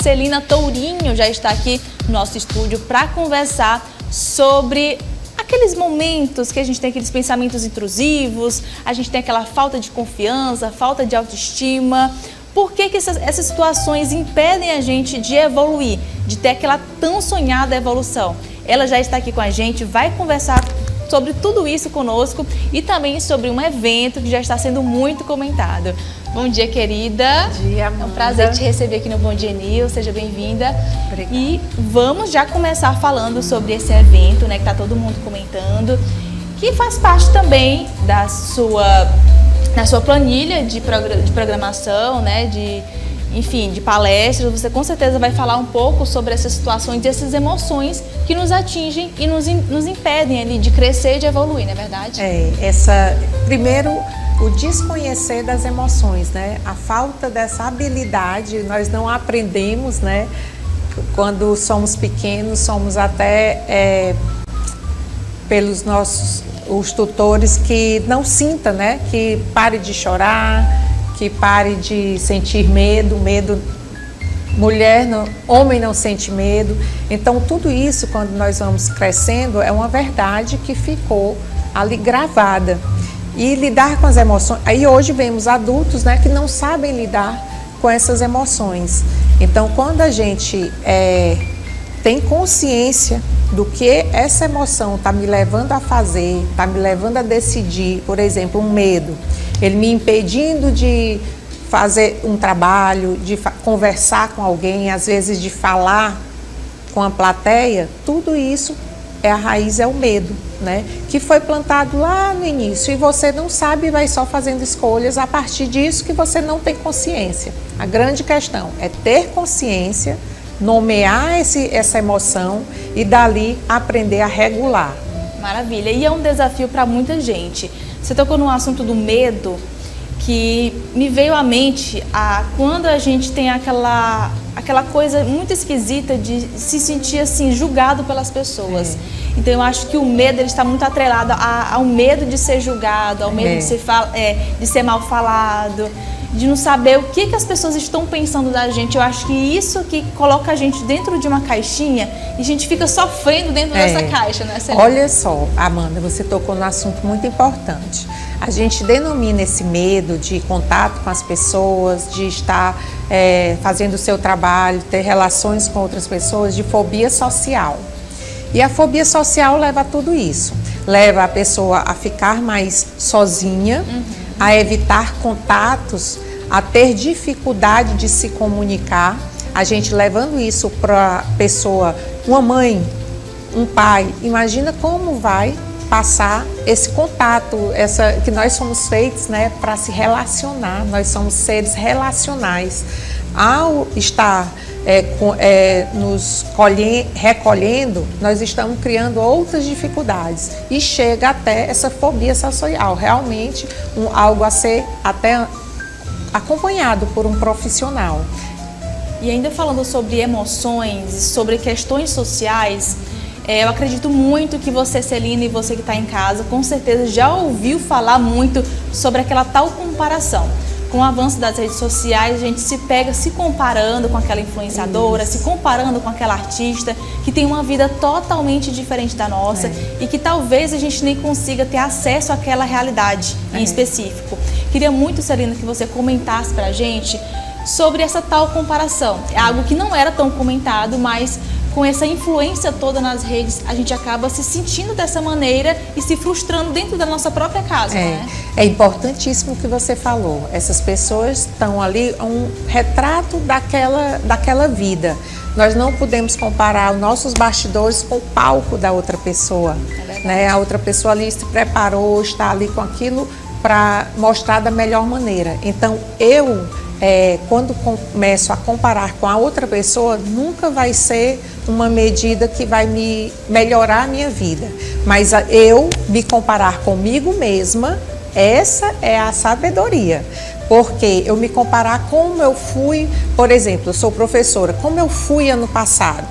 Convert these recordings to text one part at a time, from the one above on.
Celina Tourinho já está aqui no nosso estúdio para conversar sobre aqueles momentos que a gente tem aqueles pensamentos intrusivos, a gente tem aquela falta de confiança, falta de autoestima. Por que essas situações impedem a gente de evoluir, de ter aquela tão sonhada evolução? Ela já está aqui com a gente, vai conversar sobre tudo isso conosco e também sobre um evento que já está sendo muito comentado. Bom dia, querida. Bom dia, Amanda. É um prazer te receber aqui no Bom Dia News, seja bem-vinda. Obrigada. E vamos já começar falando sobre esse evento, né, que está todo mundo comentando, que faz parte também da sua planilha de programação, né, enfim, de palestras. Você com certeza vai falar um pouco sobre essas situações e essas emoções que nos atingem e nos impedem ali de crescer e de evoluir, não é verdade? Primeiro, o desconhecer das emoções, né? A falta dessa habilidade, nós não aprendemos, né? Quando somos pequenos, somos até pelos os tutores que não sinta, né? Que pare de chorar, que pare de sentir medo. Homem não sente medo. Então, tudo isso, quando nós vamos crescendo, é uma verdade que ficou ali gravada. E lidar com as emoções... Aí hoje vemos adultos, né, que não sabem lidar com essas emoções. Então, quando a gente tem consciência do que essa emoção está me levando a fazer, está me levando a decidir, por exemplo, um medo, ele me impedindo de fazer um trabalho, de conversar com alguém, às vezes de falar com a plateia, tudo isso a raiz é o medo, né? Que foi plantado lá no início e você não sabe, vai só fazendo escolhas a partir disso que você não tem consciência. A grande questão é ter consciência, nomear essa emoção e dali aprender a regular. Maravilha, e é um desafio para muita gente. Você tocou no assunto do medo, que me veio à mente quando a gente tem aquela coisa muito esquisita de se sentir assim, julgado pelas pessoas. Então eu acho que o medo ele está muito atrelado ao medo de ser julgado, ao medo de ser mal falado, de não saber o que as pessoas estão pensando da gente. Eu acho que isso que coloca a gente dentro de uma caixinha e a gente fica sofrendo dentro dessa caixa, né, Celina? Olha só, Amanda, você tocou num assunto muito importante. A gente denomina esse medo de contato com as pessoas, de estar fazendo o seu trabalho, ter relações com outras pessoas, de fobia social. E a fobia social leva a tudo isso. Leva a pessoa a ficar mais sozinha, a evitar contatos, a ter dificuldade de se comunicar. A gente levando isso para a pessoa, uma mãe, um pai, imagina como vai passar esse contato, que nós somos feitos, né, para se relacionar, nós somos seres relacionais. Ao estar nos recolhendo, nós estamos criando outras dificuldades e chega até essa fobia social, realmente algo a ser até acompanhado por um profissional. E ainda falando sobre emoções, sobre questões sociais, eu acredito muito que você, Celina, e você que está em casa, com certeza já ouviu falar muito sobre aquela tal comparação. Com o avanço das redes sociais, a gente se pega se comparando com aquela influenciadora, se comparando com aquela artista que tem uma vida totalmente diferente da nossa e que talvez a gente nem consiga ter acesso àquela realidade em específico. Queria muito, Celina, que você comentasse pra gente sobre essa tal comparação. É algo que não era tão comentado, mas com essa influência toda nas redes, a gente acaba se sentindo dessa maneira e se frustrando dentro da nossa própria casa, né? É importantíssimo o que você falou. Essas pessoas estão ali, um retrato daquela vida. Nós não podemos comparar os nossos bastidores com o palco da outra pessoa, né? A outra pessoa ali se preparou, está ali com aquilo para mostrar da melhor maneira. Então, quando começo a comparar com a outra pessoa, nunca vai ser uma medida que vai melhorar a minha vida. Mas eu me comparar comigo mesma, essa é a sabedoria. Porque eu me comparar como eu fui, por exemplo, eu sou professora, como eu fui ano passado.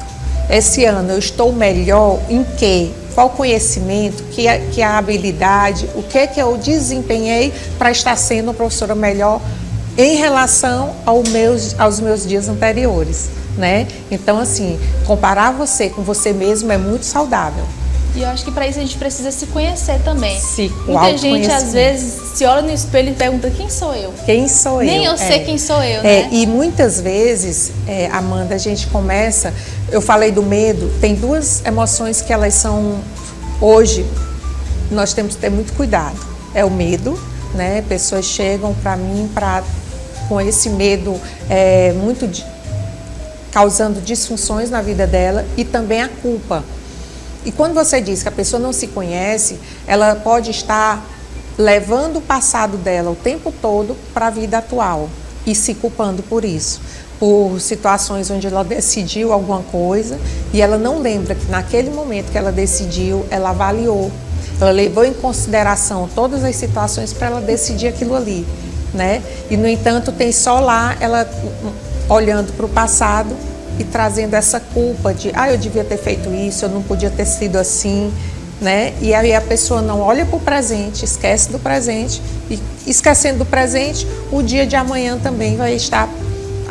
Esse ano eu estou melhor em quê? Qual conhecimento, que a habilidade, o que eu desempenhei para estar sendo uma professora melhor em relação aos meus dias anteriores, né? Então, assim, comparar você com você mesmo é muito saudável. E eu acho que para isso a gente precisa se conhecer também. Muita gente, às vezes, se olha no espelho e pergunta: quem sou eu? Quem sou eu? Nem eu sei quem sou eu, né? E muitas vezes, Amanda, a gente começa... Eu falei do medo, tem duas emoções que elas são... Hoje, nós temos que ter muito cuidado. É o medo, né? Pessoas chegam para mim com esse medo causando disfunções na vida dela, e também a culpa. E quando você diz que a pessoa não se conhece, ela pode estar levando o passado dela o tempo todo para a vida atual e se culpando por isso, por situações onde ela decidiu alguma coisa e ela não lembra que naquele momento que ela decidiu, ela avaliou, ela levou em consideração todas as situações para ela decidir aquilo ali, né? E, no entanto, tem só lá ela olhando para o passado e trazendo essa culpa de, eu devia ter feito isso, eu não podia ter sido assim, né? E aí a pessoa não olha para o presente, esquece do presente, e esquecendo do presente, o dia de amanhã também vai estar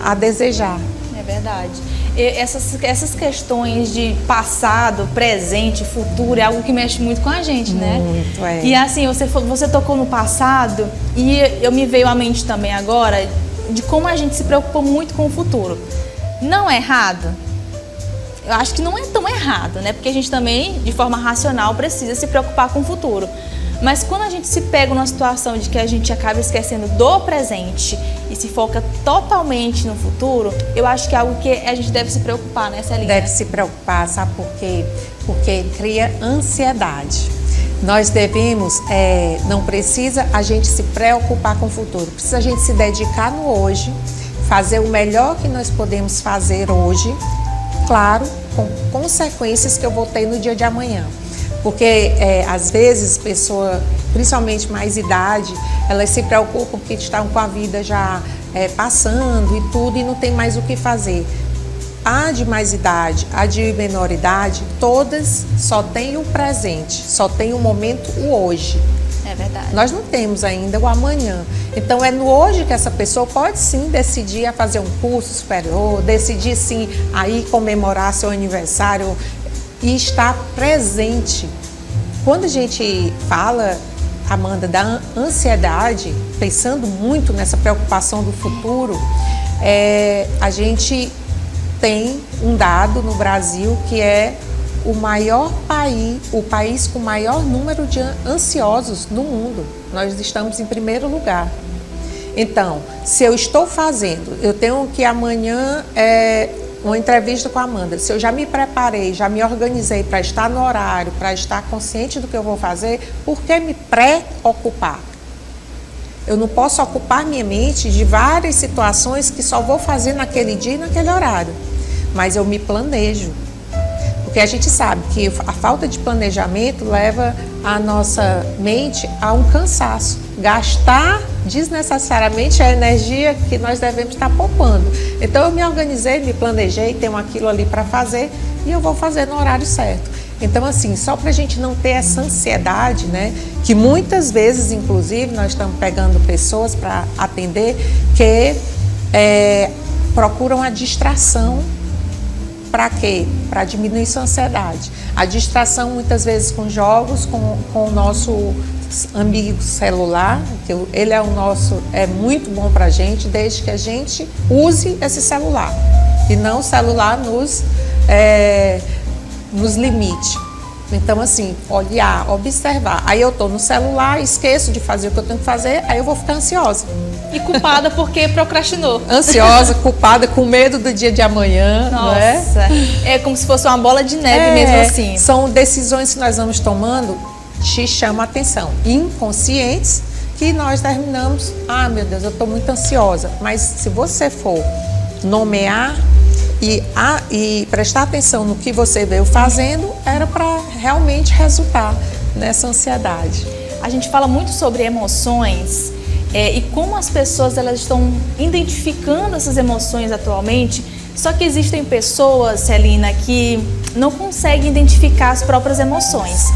a desejar. É verdade. E essas questões de passado, presente, futuro, é algo que mexe muito com a gente, né? Muito, E assim, você tocou no passado, e eu me veio à mente também agora de como a gente se preocupa muito com o futuro. Não é errado? Eu acho que não é tão errado, né? Porque a gente também, de forma racional, precisa se preocupar com o futuro. Mas quando a gente se pega numa situação de que a gente acaba esquecendo do presente e se foca totalmente no futuro, eu acho que é algo que a gente deve se preocupar, né, Celinha? Deve se preocupar, sabe por quê? Porque cria ansiedade. Nós devemos, não precisa a gente se preocupar com o futuro, precisa a gente se dedicar no hoje, fazer o melhor que nós podemos fazer hoje, claro, com consequências que eu vou ter no dia de amanhã. Porque, às vezes, pessoa, principalmente mais idade, elas se preocupam porque estão com a vida já passando e tudo, e não tem mais o que fazer. A de mais idade, a de menor idade, todas só têm o presente, só tem o momento, o hoje. É verdade. Nós não temos ainda o amanhã. Então, é no hoje que essa pessoa pode sim decidir a fazer um curso superior, decidir sim a ir comemorar seu aniversário e estar presente. Quando a gente fala, Amanda, da ansiedade, pensando muito nessa preocupação do futuro, a gente tem um dado no Brasil que é o maior país, o país com o maior número de ansiosos no mundo. Nós estamos em primeiro lugar. Então, se eu estou fazendo, eu tenho que amanhã uma entrevista com a Amanda, se eu já me preparei, já me organizei para estar no horário, para estar consciente do que eu vou fazer, por que me preocupar? Eu não posso ocupar minha mente de várias situações que só vou fazer naquele dia e naquele horário, mas eu me planejo. Porque a gente sabe que a falta de planejamento leva a nossa mente a um cansaço. Gastar desnecessariamente a energia que nós devemos estar poupando. Então eu me organizei, me planejei, tenho aquilo ali para fazer e eu vou fazer no horário certo. Então, assim, só para a gente não ter essa ansiedade, né? Que muitas vezes, inclusive, nós estamos pegando pessoas para atender que procuram a distração. Para quê? Para diminuir sua ansiedade. A distração, muitas vezes, com jogos, com o nosso amigo celular, que ele é muito bom para a gente, desde que a gente use esse celular. E não o celular nos limite. Então, assim, olhar, observar. Aí eu estou no celular, esqueço de fazer o que eu tenho que fazer, aí eu vou ficar ansiosa. E culpada porque procrastinou. Ansiosa, culpada, com medo do dia de amanhã. Nossa, não é? É como se fosse uma bola de neve mesmo assim. São decisões que nós vamos tomando, te chama a atenção. Inconscientes, que nós terminamos, meu Deus, eu estou muito ansiosa. Mas se você for nomear e prestar atenção no que você veio fazendo, era para realmente resultar nessa ansiedade. A gente fala muito sobre emoções e como as pessoas elas estão identificando essas emoções atualmente, só que existem pessoas, Celina, que não conseguem identificar as próprias emoções.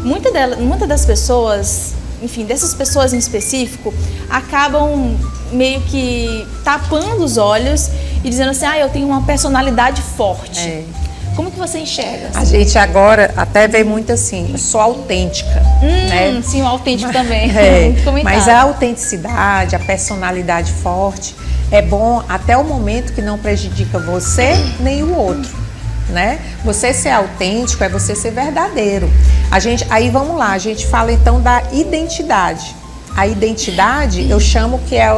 Muitas das pessoas enfim, dessas pessoas em específico, acabam meio que tapando os olhos e dizendo assim, eu tenho uma personalidade forte. Como que você enxerga? A gente agora até vê muito assim, eu sou autêntica, né? Sim, o autêntico também. Mas a autenticidade, a personalidade forte, é bom até o momento que não prejudica você nem o outro, né? Você ser autêntico é você ser verdadeiro. Aí vamos lá, a gente fala então da identidade. A identidade eu chamo que é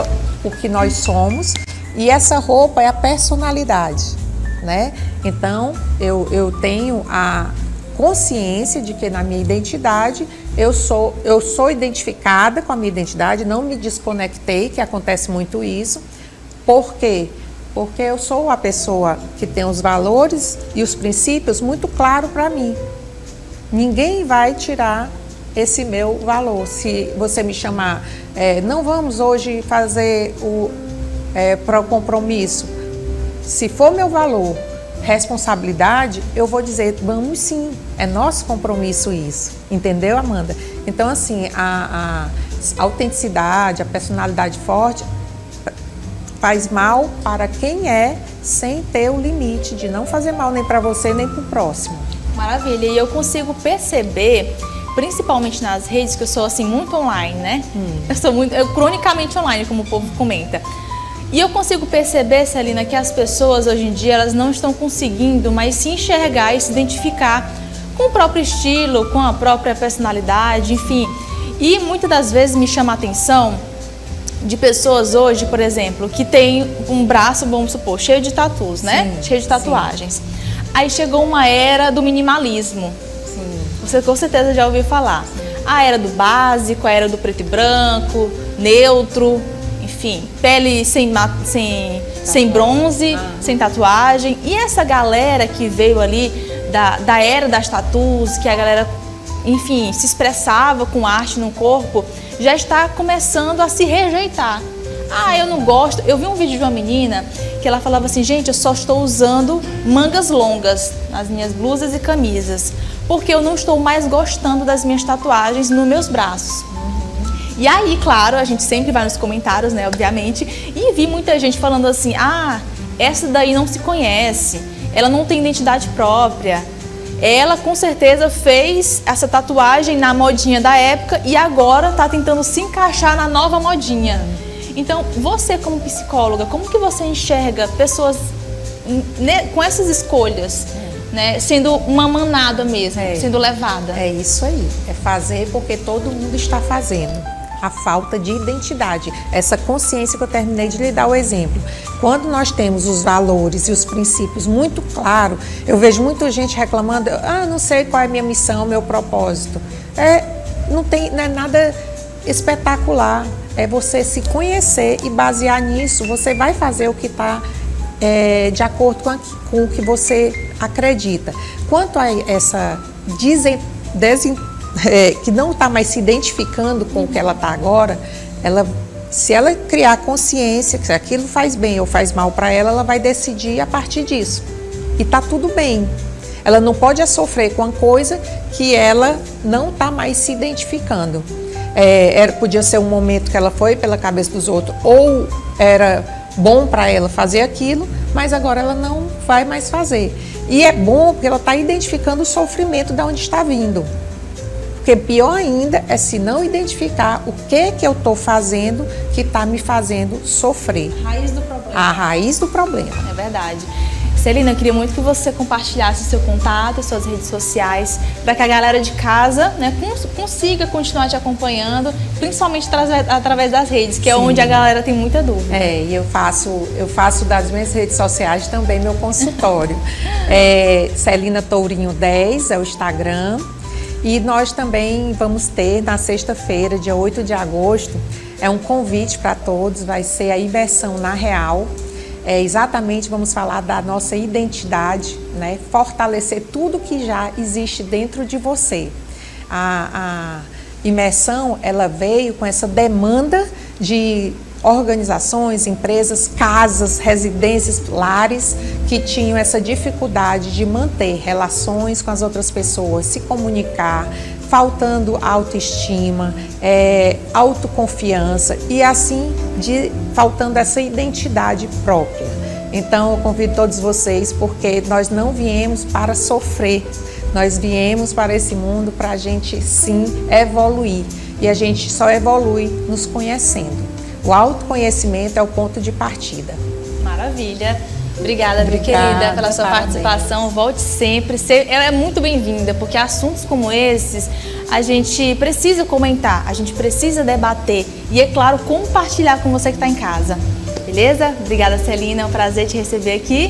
o que nós somos e essa roupa é a personalidade. Né? Então, eu tenho a consciência de que na minha identidade eu sou identificada com a minha identidade, não me desconectei, que acontece muito isso. Por quê? Porque eu sou a pessoa que tem os valores e os princípios muito claros para mim. Ninguém vai tirar esse meu valor. Se você me chamar, não vamos hoje fazer para o compromisso. Se for meu valor, responsabilidade, eu vou dizer, vamos sim, é nosso compromisso isso. Entendeu, Amanda? Então, assim, a autenticidade, a personalidade forte faz mal para quem é, sem ter o limite de não fazer mal nem para você, nem para o próximo. Maravilha. E eu consigo perceber, principalmente nas redes, que eu sou, assim, muito online, né? Eu sou cronicamente online, como o povo comenta. E eu consigo perceber, Celina, que as pessoas hoje em dia elas não estão conseguindo mais se enxergar e se identificar com o próprio estilo, com a própria personalidade, enfim. E muitas das vezes me chama a atenção de pessoas hoje, por exemplo, que tem um braço, vamos supor, cheio de tatus, né? Sim, cheio de tatuagens. Sim. Aí chegou uma era do minimalismo. Sim. Você com certeza já ouviu falar. A era do básico, a era do preto e branco, neutro. Enfim, pele sem bronze, sem tatuagem. E essa galera que veio ali da era das tatus, que a galera, enfim, se expressava com arte no corpo, já está começando a se rejeitar. Eu não gosto. Eu vi um vídeo de uma menina que ela falava assim, gente, eu só estou usando mangas longas nas minhas blusas e camisas, porque eu não estou mais gostando das minhas tatuagens nos meus braços. E aí, claro, a gente sempre vai nos comentários, né, obviamente, e vi muita gente falando assim, essa daí não se conhece, ela não tem identidade própria, ela com certeza fez essa tatuagem na modinha da época e agora está tentando se encaixar na nova modinha. Então, você como psicóloga, como que você enxerga pessoas com essas escolhas, né, sendo uma manada mesmo, sendo levada? É isso aí, é fazer porque todo mundo está fazendo. A falta de identidade, essa consciência que eu terminei de lhe dar o exemplo. Quando nós temos os valores e os princípios muito claros, eu vejo muita gente reclamando, não sei qual é a minha missão, meu propósito. Não é nada espetacular, é você se conhecer e basear nisso, você vai fazer o que está de acordo com o que você acredita. Quanto a essa que não está mais se identificando com o que ela está agora, se ela criar consciência que aquilo faz bem ou faz mal para ela, ela vai decidir a partir disso. E está tudo bem. Ela não pode sofrer com uma coisa que ela não está mais se identificando. Podia ser um momento que ela foi pela cabeça dos outros, ou era bom para ela fazer aquilo, mas agora ela não vai mais fazer. E é bom porque ela está identificando o sofrimento de onde está vindo. Porque pior ainda é se não identificar o que eu estou fazendo que está me fazendo sofrer. A raiz do problema. A raiz do problema. É verdade. Celina, eu queria muito que você compartilhasse o seu contato, suas redes sociais, para que a galera de casa, né, consiga continuar te acompanhando, principalmente através das redes, que é onde a galera tem muita dúvida. E eu faço das minhas redes sociais também meu consultório. Celina Tourinho 10 é o Instagram. E nós também vamos ter na sexta-feira, dia 8 de agosto, um convite para todos, vai ser a imersão na Real. Exatamente, vamos falar da nossa identidade, né? Fortalecer tudo que já existe dentro de você. A imersão, ela veio com essa demanda de organizações, empresas, casas, residências, lares que tinham essa dificuldade de manter relações com as outras pessoas, se comunicar, faltando autoestima, autoconfiança e assim faltando essa identidade própria. Então eu convido todos vocês porque nós não viemos para sofrer, nós viemos para esse mundo para a gente sim evoluir e a gente só evolui nos conhecendo. O autoconhecimento é o ponto de partida. Maravilha. Obrigada, minha querida, pela sua participação. Volte sempre. Ela é muito bem-vinda, porque assuntos como esses a gente precisa comentar, a gente precisa debater e, é claro, compartilhar com você que está em casa. Beleza? Obrigada, Celina. É um prazer te receber aqui.